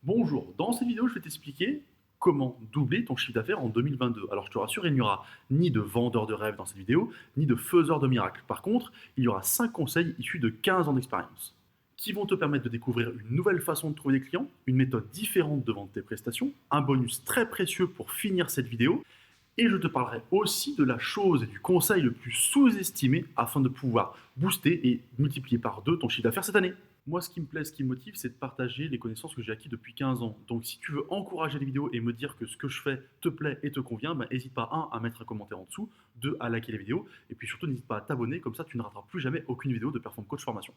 Bonjour, dans cette vidéo, je vais t'expliquer comment doubler ton chiffre d'affaires en 2022. Alors je te rassure, il n'y aura ni de vendeur de rêves dans cette vidéo, ni de faiseur de miracles. Par contre, il y aura 5 conseils issus de 15 ans d'expérience qui vont te permettre de découvrir une nouvelle façon de trouver des clients, une méthode différente de vendre tes prestations, un bonus très précieux pour finir cette vidéo, et je te parlerai aussi de la chose et du conseil le plus sous-estimé afin de pouvoir booster et multiplier par 2 ton chiffre d'affaires cette année. Moi, ce qui me plaît, ce qui me motive, c'est de partager les connaissances que j'ai acquises depuis 15 ans. Donc, si tu veux encourager les vidéos et me dire que ce que je fais te plaît et te convient, n'hésite pas, un, à mettre un commentaire en dessous, deux, à liker les vidéos, et puis surtout, n'hésite pas à t'abonner, comme ça, tu ne rateras plus jamais aucune vidéo de Perform Coach Formation.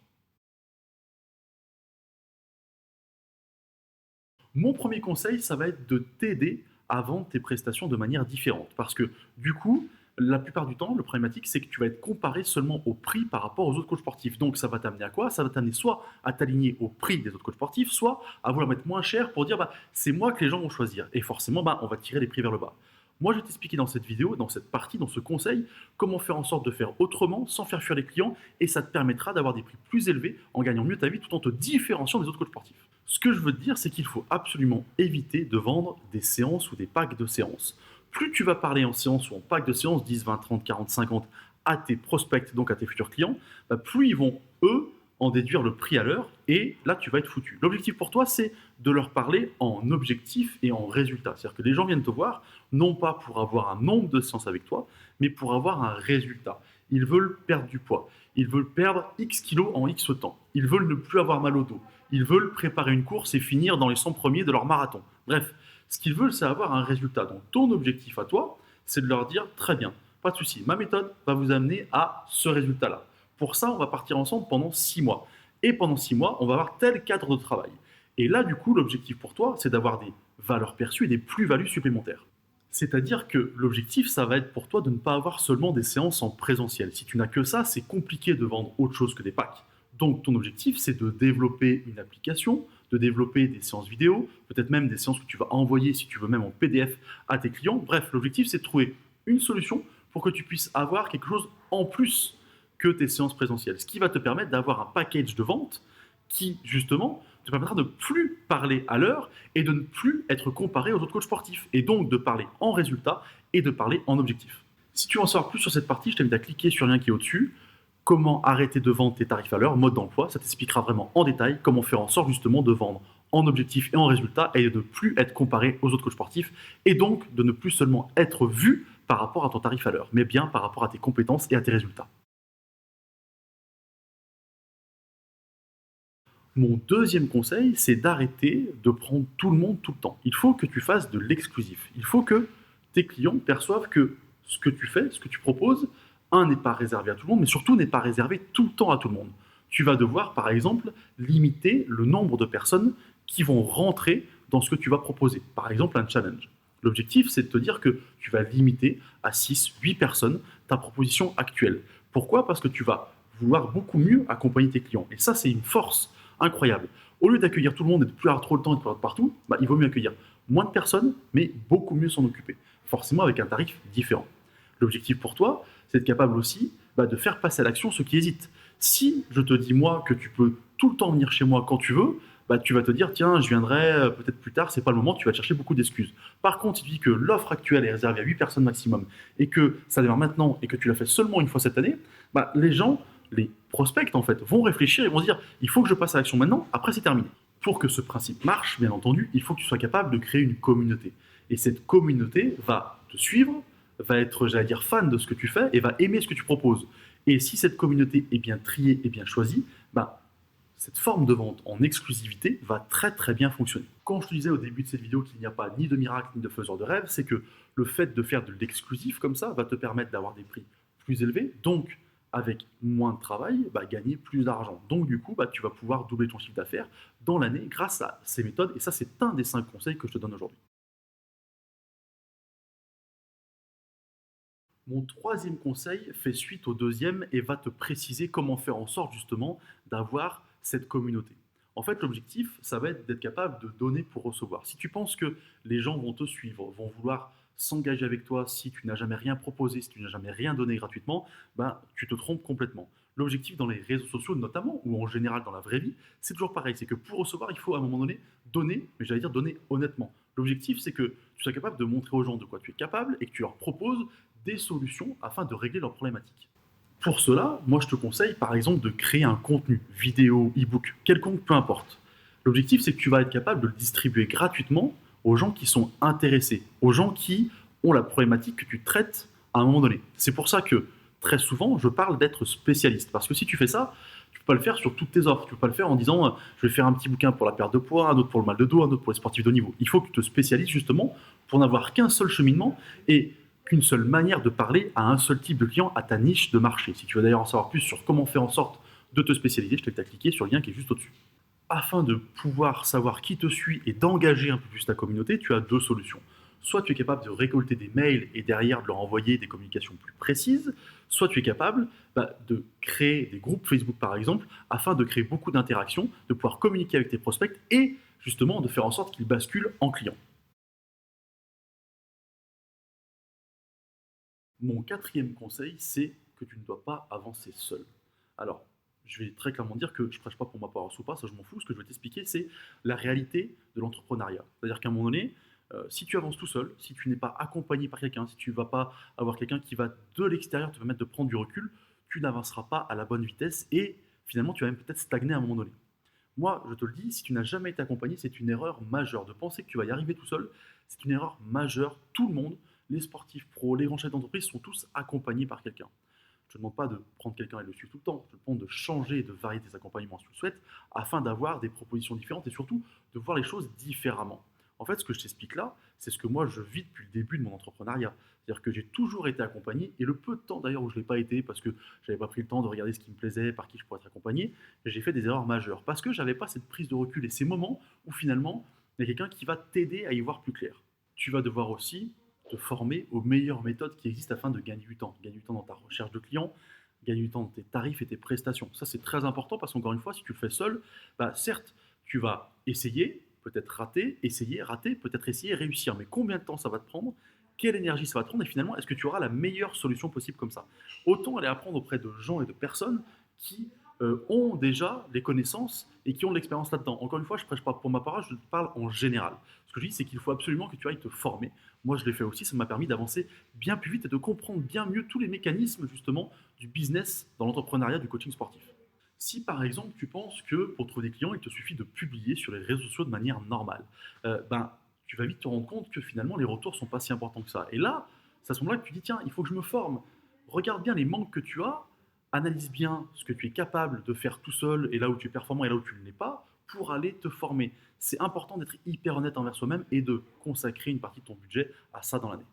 Mon premier conseil, ça va être de t'aider à vendre tes prestations de manière différente. Parce que du coup, la plupart du temps, le problématique, c'est que tu vas être comparé seulement au prix par rapport aux autres coachs sportifs. Donc ça va t'amener à quoi? Ça va t'amener soit à t'aligner au prix des autres coachs sportifs, soit à vouloir mettre moins cher pour dire c'est moi que les gens vont choisir. Et forcément, on va tirer les prix vers le bas. Moi, je vais t'expliquer dans cette vidéo, dans cette partie, dans ce conseil, comment faire en sorte de faire autrement sans faire fuir les clients, et ça te permettra d'avoir des prix plus élevés en gagnant mieux ta vie tout en te différenciant des autres coachs sportifs. Ce que je veux te dire, c'est qu'il faut absolument éviter de vendre des séances ou des packs de séances. Plus tu vas parler en séance ou en pack de séances, 10, 20, 30, 40, 50, à tes prospects, donc à tes futurs clients, plus ils vont, eux, en déduire le prix à l'heure, et là, tu vas être foutu. L'objectif pour toi, c'est de leur parler en objectif et en résultat. C'est-à-dire que les gens viennent te voir, non pas pour avoir un nombre de séances avec toi, mais pour avoir un résultat. Ils veulent perdre du poids. Ils veulent perdre X kilos en X temps. Ils veulent ne plus avoir mal au dos. Ils veulent préparer une course et finir dans les 100 premiers de leur marathon. Bref, ce qu'ils veulent, c'est avoir un résultat. Donc, ton objectif à toi, c'est de leur dire très bien, pas de souci, ma méthode va vous amener à ce résultat-là. Pour ça, on va partir ensemble pendant 6 mois. Et pendant 6 mois, on va avoir tel cadre de travail. Et là, du coup, l'objectif pour toi, c'est d'avoir des valeurs perçues et des plus-values supplémentaires. C'est-à-dire que l'objectif, ça va être pour toi de ne pas avoir seulement des séances en présentiel. Si tu n'as que ça, c'est compliqué de vendre autre chose que des packs. Donc ton objectif, c'est de développer une application, de développer des séances vidéo, peut-être même des séances que tu vas envoyer, si tu veux, même en PDF à tes clients. Bref, l'objectif, c'est de trouver une solution pour que tu puisses avoir quelque chose en plus que tes séances présentielles. Ce qui va te permettre d'avoir un package de vente qui, justement, te permettra de ne plus parler à l'heure et de ne plus être comparé aux autres coachs sportifs. Et donc de parler en résultat et de parler en objectif. Si tu veux en savoir plus sur cette partie, je t'invite à cliquer sur le lien qui est au-dessus. Comment arrêter de vendre tes tarifs à l'heure, mode d'emploi, ça t'expliquera vraiment en détail comment faire en sorte justement de vendre en objectif et en résultat et de ne plus être comparé aux autres coachs sportifs et donc de ne plus seulement être vu par rapport à ton tarif à l'heure, mais bien par rapport à tes compétences et à tes résultats. Mon deuxième conseil, c'est d'arrêter de prendre tout le monde tout le temps. Il faut que tu fasses de l'exclusif. Il faut que tes clients perçoivent que ce que tu fais, ce que tu proposes, un, n'est pas réservé à tout le monde, mais surtout n'est pas réservé tout le temps à tout le monde. Tu vas devoir, par exemple, limiter le nombre de personnes qui vont rentrer dans ce que tu vas proposer. Par exemple, un challenge. L'objectif, c'est de te dire que tu vas limiter à 6, 8 personnes ta proposition actuelle. Pourquoi? Parce que tu vas vouloir beaucoup mieux accompagner tes clients. Et ça, c'est une force incroyable. Au lieu d'accueillir tout le monde et de plus avoir trop le temps et de pouvoir être partout, il vaut mieux accueillir moins de personnes, mais beaucoup mieux s'en occuper. Forcément avec un tarif différent. L'objectif pour toi, c'est d'être capable aussi de faire passer à l'action ceux qui hésitent. Si je te dis moi que tu peux tout le temps venir chez moi quand tu veux, tu vas te dire tiens, je viendrai peut-être plus tard, c'est pas le moment, tu vas te chercher beaucoup d'excuses. Par contre, si tu dis que l'offre actuelle est réservée à 8 personnes maximum et que ça démarre maintenant et que tu l'as fait seulement une fois cette année, les gens, les prospects en fait, vont réfléchir et vont se dire il faut que je passe à l'action maintenant, après c'est terminé. Pour que ce principe marche, bien entendu, il faut que tu sois capable de créer une communauté. Et cette communauté va te suivre, va être, j'allais dire, fan de ce que tu fais et va aimer ce que tu proposes. Et si cette communauté est bien triée et bien choisie, cette forme de vente en exclusivité va très très bien fonctionner. Quand je te disais au début de cette vidéo qu'il n'y a pas ni de miracle ni de faiseur de rêve, c'est que le fait de faire de l'exclusif comme ça va te permettre d'avoir des prix plus élevés, donc avec moins de travail, gagner plus d'argent. Donc du coup, tu vas pouvoir doubler ton chiffre d'affaires dans l'année grâce à ces méthodes. Et ça, c'est un des 5 conseils que je te donne aujourd'hui. Mon troisième conseil fait suite au deuxième et va te préciser comment faire en sorte justement d'avoir cette communauté. En fait, l'objectif, ça va être d'être capable de donner pour recevoir. Si tu penses que les gens vont te suivre, vont vouloir s'engager avec toi si tu n'as jamais rien proposé, si tu n'as jamais rien donné gratuitement, tu te trompes complètement. L'objectif dans les réseaux sociaux notamment, ou en général dans la vraie vie, c'est toujours pareil. C'est que pour recevoir, il faut à un moment donné donner, mais j'allais dire donner honnêtement. L'objectif, c'est que tu sois capable de montrer aux gens de quoi tu es capable et que tu leur proposes des solutions afin de régler leurs problématiques. Pour cela, moi je te conseille par exemple de créer un contenu, vidéo, e-book, quelconque, peu importe. L'objectif c'est que tu vas être capable de le distribuer gratuitement aux gens qui sont intéressés, aux gens qui ont la problématique que tu traites à un moment donné. C'est pour ça que très souvent je parle d'être spécialiste, parce que si tu fais ça, tu ne peux pas le faire sur toutes tes offres. Tu ne peux pas le faire en disant je vais faire un petit bouquin pour la perte de poids, un autre pour le mal de dos, un autre pour les sportifs de haut niveau. Il faut que tu te spécialises justement pour n'avoir qu'un seul cheminement et qu'une seule manière de parler à un seul type de client, à ta niche de marché. Si tu veux d'ailleurs en savoir plus sur comment faire en sorte de te spécialiser, je t'invite à cliquer sur le lien qui est juste au-dessus. Afin de pouvoir savoir qui te suit et d'engager un peu plus ta communauté, tu as deux solutions. Soit tu es capable de récolter des mails et derrière de leur envoyer des communications plus précises, soit tu es capable de créer des groupes Facebook par exemple, afin de créer beaucoup d'interactions, de pouvoir communiquer avec tes prospects et justement de faire en sorte qu'ils basculent en clients. Mon quatrième conseil, c'est que tu ne dois pas avancer seul. Alors, je vais très clairement dire que je ne prêche pas pour ma paroisse ou pas, ça je m'en fous. Ce que je vais t'expliquer, c'est la réalité de l'entrepreneuriat. C'est-à-dire qu'à un moment donné, si tu avances tout seul, si tu n'es pas accompagné par quelqu'un, si tu ne vas pas avoir quelqu'un qui va de l'extérieur te permettre de prendre du recul, tu n'avanceras pas à la bonne vitesse et finalement tu vas même peut-être stagner à un moment donné. Moi, je te le dis, si tu n'as jamais été accompagné, c'est une erreur majeure. De penser que tu vas y arriver tout seul, c'est une erreur majeure. Tout le monde, les sportifs pros, les grands chefs d'entreprise sont tous accompagnés par quelqu'un. Je ne te demande pas de prendre quelqu'un et de le suivre tout le temps. Je te demande de changer et de varier tes accompagnements si tu le souhaites, afin d'avoir des propositions différentes et surtout de voir les choses différemment. En fait, ce que je t'explique là, c'est ce que moi je vis depuis le début de mon entrepreneuriat. C'est-à-dire que j'ai toujours été accompagné, et le peu de temps d'ailleurs où je ne l'ai pas été, parce que je n'avais pas pris le temps de regarder ce qui me plaisait, par qui je pourrais être accompagné, j'ai fait des erreurs majeures. Parce que je n'avais pas cette prise de recul et ces moments où finalement, il y a quelqu'un qui va t'aider à y voir plus clair. Tu vas devoir aussi te former aux meilleures méthodes qui existent afin de gagner du temps. Gagner du temps dans ta recherche de clients, gagner du temps dans tes tarifs et tes prestations. Ça, c'est très important parce qu'encore une fois, si tu le fais seul, certes, tu vas essayer, peut-être rater, essayer, rater, peut-être essayer, réussir. Mais combien de temps ça va te prendre? Quelle énergie ça va te prendre? Et finalement, est-ce que tu auras la meilleure solution possible comme ça? Autant aller apprendre auprès de gens et de personnes qui ont déjà les connaissances et qui ont de l'expérience là-dedans. Encore une fois, je ne prêche pas pour ma parole, je te parle en général. Ce que je dis, c'est qu'il faut absolument que tu ailles te former. Moi, je l'ai fait aussi, ça m'a permis d'avancer bien plus vite et de comprendre bien mieux tous les mécanismes justement du business dans l'entrepreneuriat du coaching sportif. Si par exemple tu penses que pour trouver des clients, il te suffit de publier sur les réseaux sociaux de manière normale, tu vas vite te rendre compte que finalement les retours ne sont pas si importants que ça. Et là, c'est à ce moment-là que tu dis tiens, il faut que je me forme. Regarde bien les manques que tu as, analyse bien ce que tu es capable de faire tout seul et là où tu es performant et là où tu ne l'es pas pour aller te former. C'est important d'être hyper honnête envers soi-même et de consacrer une partie de ton budget à ça dans l'année.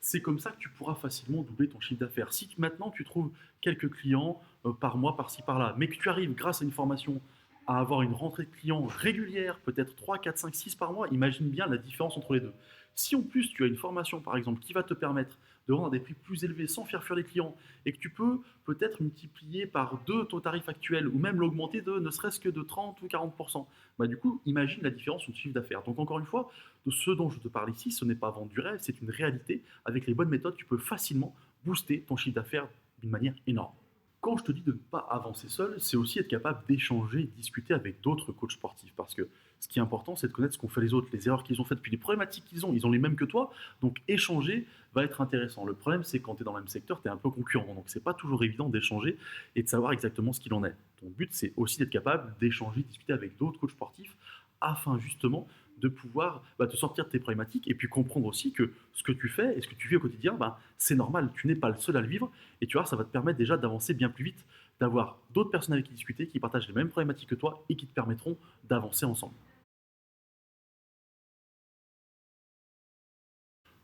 C'est comme ça que tu pourras facilement doubler ton chiffre d'affaires. Si maintenant tu trouves quelques clients par mois, par-ci, par-là, mais que tu arrives grâce à une formation à avoir une rentrée de clients régulière, peut-être 3, 4, 5, 6 par mois, imagine bien la différence entre les deux. Si en plus tu as une formation par exemple qui va te permettre de vendre à des prix plus élevés sans faire fuir les clients et que tu peux peut-être multiplier par deux ton tarif actuel ou même l'augmenter de ne serait-ce que de 30 ou 40%, du coup imagine la différence sur ton chiffre d'affaires. Donc encore une fois, de ce dont je te parle ici, ce n'est pas vendre du rêve, c'est une réalité. Avec les bonnes méthodes, tu peux facilement booster ton chiffre d'affaires d'une manière énorme. Quand je te dis de ne pas avancer seul, c'est aussi être capable d'échanger et de discuter avec d'autres coachs sportifs. Parce que ce qui est important, c'est de connaître ce qu'ont fait les autres, les erreurs qu'ils ont faites, puis les problématiques qu'ils ont. Ils ont les mêmes que toi, donc échanger va être intéressant. Le problème, c'est que quand tu es dans le même secteur, tu es un peu concurrent. Donc c'est pas toujours évident d'échanger et de savoir exactement ce qu'il en est. Ton but, c'est aussi d'être capable d'échanger, de discuter avec d'autres coachs sportifs afin justement de pouvoir te sortir de tes problématiques et puis comprendre aussi que ce que tu fais et ce que tu vis au quotidien, c'est normal, tu n'es pas le seul à le vivre et tu vois, ça va te permettre déjà d'avancer bien plus vite, d'avoir d'autres personnes avec qui discuter, qui partagent les mêmes problématiques que toi et qui te permettront d'avancer ensemble.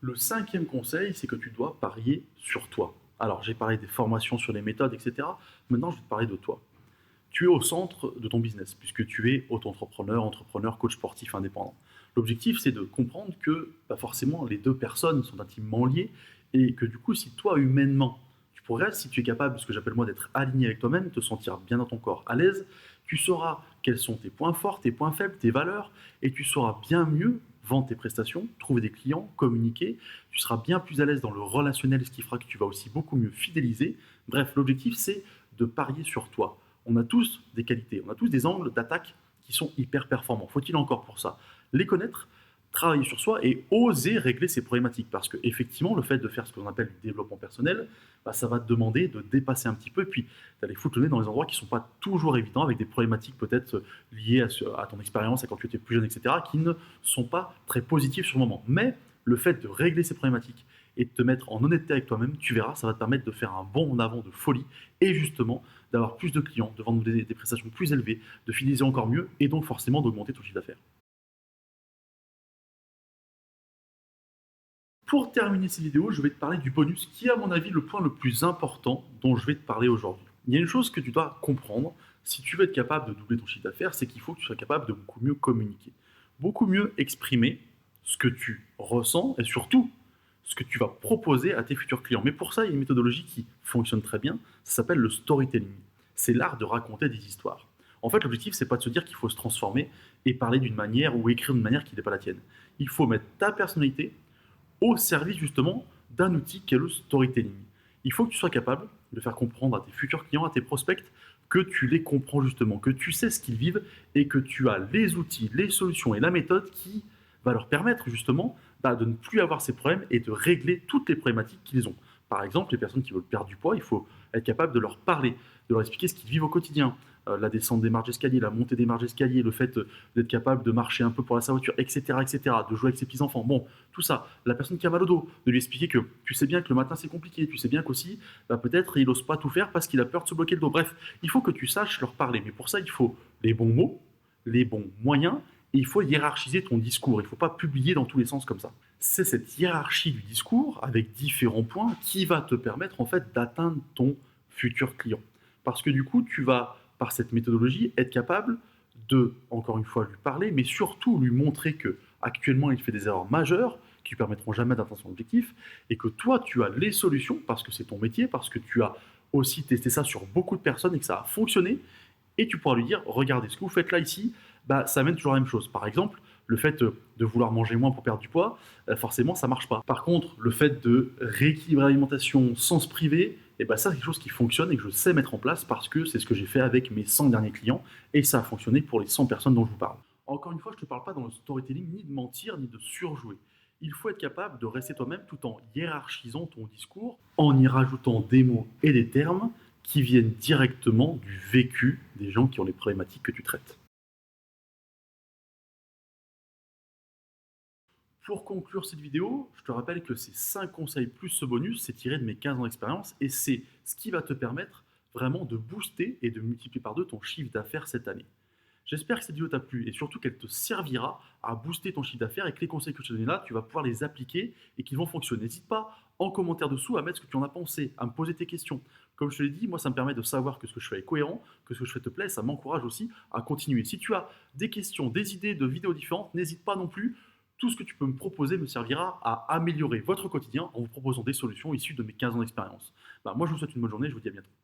Le cinquième conseil, c'est que tu dois parier sur toi. Alors, j'ai parlé des formations sur les méthodes, etc. Maintenant, je vais te parler de toi. Tu es au centre de ton business, puisque tu es auto-entrepreneur, entrepreneur, coach sportif indépendant. L'objectif, c'est de comprendre que forcément, les deux personnes sont intimement liées et que du coup, si toi, humainement, tu progresses, si tu es capable, ce que j'appelle moi, d'être aligné avec toi-même, te sentir bien dans ton corps, à l'aise, tu sauras quels sont tes points forts, tes points faibles, tes valeurs, et tu sauras bien mieux vendre tes prestations, trouver des clients, communiquer, tu seras bien plus à l'aise dans le relationnel, ce qui fera que tu vas aussi beaucoup mieux fidéliser. Bref, l'objectif, c'est de parier sur toi. On a tous des qualités, on a tous des angles d'attaque qui sont hyper performants. Faut-il encore pour ça les connaître, travailler sur soi et oser régler ces problématiques. Parce que effectivement, le fait de faire ce qu'on appelle du développement personnel, bah, ça va te demander de dépasser un petit peu, et puis d'aller foutre le nez dans les endroits qui ne sont pas toujours évidents, avec des problématiques peut-être liées à ton expérience, à quand tu étais plus jeune, etc., qui ne sont pas très positives sur le moment. Mais le fait de régler ces problématiques et de te mettre en honnêteté avec toi-même, tu verras, ça va te permettre de faire un bond en avant de folie et justement d'avoir plus de clients, de vendre des prestations plus élevées, de fidéliser encore mieux et donc forcément d'augmenter ton chiffre d'affaires. Pour terminer cette vidéo, je vais te parler du bonus qui est à mon avis le point le plus important dont je vais te parler aujourd'hui. Il y a une chose que tu dois comprendre si tu veux être capable de doubler ton chiffre d'affaires, c'est qu'il faut que tu sois capable de beaucoup mieux communiquer, beaucoup mieux exprimer ce que tu ressens et surtout ce que tu vas proposer à tes futurs clients. Mais pour ça, il y a une méthodologie qui fonctionne très bien, ça s'appelle le storytelling. C'est l'art de raconter des histoires. En fait, l'objectif, c'est pas de se dire qu'il faut se transformer et parler d'une manière ou écrire d'une manière qui n'est pas la tienne. Il faut mettre ta personnalité au service justement d'un outil qu'est le storytelling. Il faut que tu sois capable de faire comprendre à tes futurs clients, à tes prospects, que tu les comprends justement, que tu sais ce qu'ils vivent et que tu as les outils, les solutions et la méthode qui va leur permettre justement de ne plus avoir ces problèmes et de régler toutes les problématiques qu'ils ont. Par exemple, les personnes qui veulent perdre du poids, il faut être capable de leur parler, de leur expliquer ce qu'ils vivent au quotidien, la descente des marches d'escalier, la montée des marches d'escalier, le fait d'être capable de marcher un peu pour sa voiture, etc., de jouer avec ses petits-enfants. Bon, tout ça. La personne qui a mal au dos, de lui expliquer que tu sais bien que le matin c'est compliqué, tu sais bien qu'aussi, peut-être il n'ose pas tout faire parce qu'il a peur de se bloquer le dos. Bref, il faut que tu saches leur parler. Mais pour ça, il faut les bons mots, les bons moyens, et il faut hiérarchiser ton discours. Il ne faut pas publier dans tous les sens comme ça. C'est cette hiérarchie du discours avec différents points qui va te permettre en fait d'atteindre ton futur client. Parce que du coup, tu vas, par cette méthodologie, être capable de, encore une fois, lui parler, mais surtout lui montrer que actuellement il fait des erreurs majeures qui ne permettront jamais d'atteindre son objectif, et que toi, tu as les solutions, parce que c'est ton métier, parce que tu as aussi testé ça sur beaucoup de personnes et que ça a fonctionné, et tu pourras lui dire, regardez, ce que vous faites là, ici, ça amène toujours la même chose. Par exemple, le fait de vouloir manger moins pour perdre du poids, forcément, ça ne marche pas. Par contre, le fait de rééquilibrer l'alimentation sans se priver, ça, c'est quelque chose qui fonctionne et que je sais mettre en place parce que c'est ce que j'ai fait avec mes 100 derniers clients et ça a fonctionné pour les 100 personnes dont je vous parle. Encore une fois, je ne te parle pas dans le storytelling ni de mentir ni de surjouer. Il faut être capable de rester toi-même tout en hiérarchisant ton discours, en y rajoutant des mots et des termes qui viennent directement du vécu des gens qui ont les problématiques que tu traites. Pour conclure cette vidéo, je te rappelle que ces 5 conseils plus ce bonus, c'est tiré de mes 15 ans d'expérience et c'est ce qui va te permettre vraiment de booster et de multiplier par 2 ton chiffre d'affaires cette année. J'espère que cette vidéo t'a plu et surtout qu'elle te servira à booster ton chiffre d'affaires et que les conseils que je t'ai donnés là, tu vas pouvoir les appliquer et qu'ils vont fonctionner. N'hésite pas en commentaire dessous à mettre ce que tu en as pensé, à me poser tes questions. Comme je te l'ai dit, moi ça me permet de savoir que ce que je fais est cohérent, que ce que je fais te plaît, ça m'encourage aussi à continuer. Si tu as des questions, des idées de vidéos différentes, n'hésite pas non plus. Tout ce que tu peux me proposer me servira à améliorer votre quotidien en vous proposant des solutions issues de mes 15 ans d'expérience. Moi je vous souhaite une bonne journée, je vous dis à bientôt.